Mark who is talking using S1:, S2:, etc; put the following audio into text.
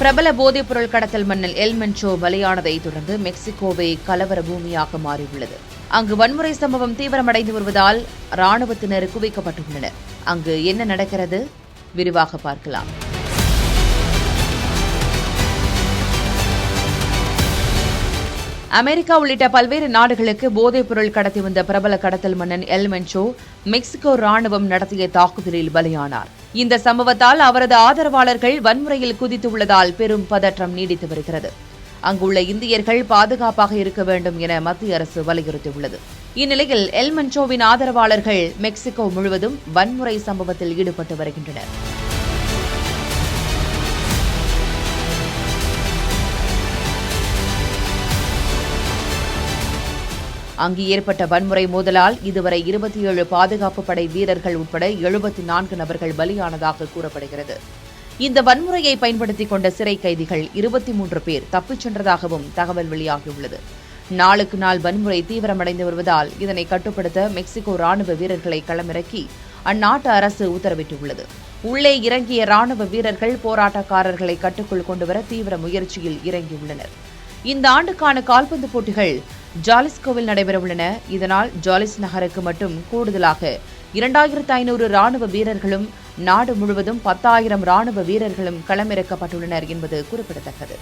S1: பிரபல போதைப்பொருள் கடத்தல் மன்னன் எல் மென்சோ பலியானதை தொடர்ந்து மெக்சிகோவை கலவர பூமியாக மாறியுள்ளது. அங்கு வன்முறை சம்பவம் தீவிரமடைந்து வருவதால் ராணுவத்தினர் குவிக்கப்பட்டுள்ளனர். அங்கு என்ன நடக்கிறது? விரிவாக பார்க்கலாம். அமெரிக்கா உள்ளிட்ட பல்வேறு நாடுகளுக்கு போதைப் பொருள் கடத்தி வந்த பிரபல கடத்தல் மன்னன் எல் மென்சோ மெக்சிகோ ராணுவம் நடத்திய தாக்குதலில் பலியானார். இந்த சம்பவத்தால் அவரது ஆதரவாளர்கள் வன்முறையில் குதித்துள்ளதால் பெரும் பதற்றம் நீடித்து வருகிறது. அங்குள்ள இந்தியர்கள் பாதுகாப்பாக இருக்க வேண்டும் என மத்திய அரசு வலியுறுத்தியுள்ளது. இந்நிலையில் எல் மென்சோவின் ஆதரவாளர்கள் மெக்சிகோ முழுவதும் வன்முறை சம்பவத்தில் ஈடுபட்டு வருகின்றனர். அங்கு ஏற்பட்ட வன்முறை மோதலால் இதுவரை 27 பாதுகாப்பு படை வீரர்கள் உட்பட 74 நபர்கள் பலியானதாக கூறப்படுகிறது. இந்த வன்முறையை பயன்படுத்திக் கொண்ட சிறை கைதிகள் 23 பேர் தப்பிச் சென்றதாகவும் தகவல் வெளியாகியுள்ளது. நாளுக்கு நாள் வன்முறை தீவிரமடைந்து வருவதால் இதனை கட்டுப்படுத்த மெக்சிகோ ராணுவ வீரர்களை களமிறக்கி அந்நாட்டு அரசு உத்தரவிட்டுள்ளது. உள்ளே இறங்கிய ராணுவ வீரர்கள் போராட்டக்காரர்களை கட்டுக்குள் கொண்டுவர தீவிர முயற்சியில் இறங்கியுள்ளனர். இந்த ஆண்டுக்கான கால்பந்து போட்டிகள் ஜாலிஸ்கோவில் நடைபெறவுள்ளன. இதனால் ஜாலிஸ் நகருக்கு மட்டும் கூடுதலாக 2500 ராணுவ வீரர்களும் நாடு முழுவதும் 10,000 ராணுவ வீரர்களும் களமிறக்கப்பட்டுள்ளனர் என்பது குறிப்பிடத்தக்கது.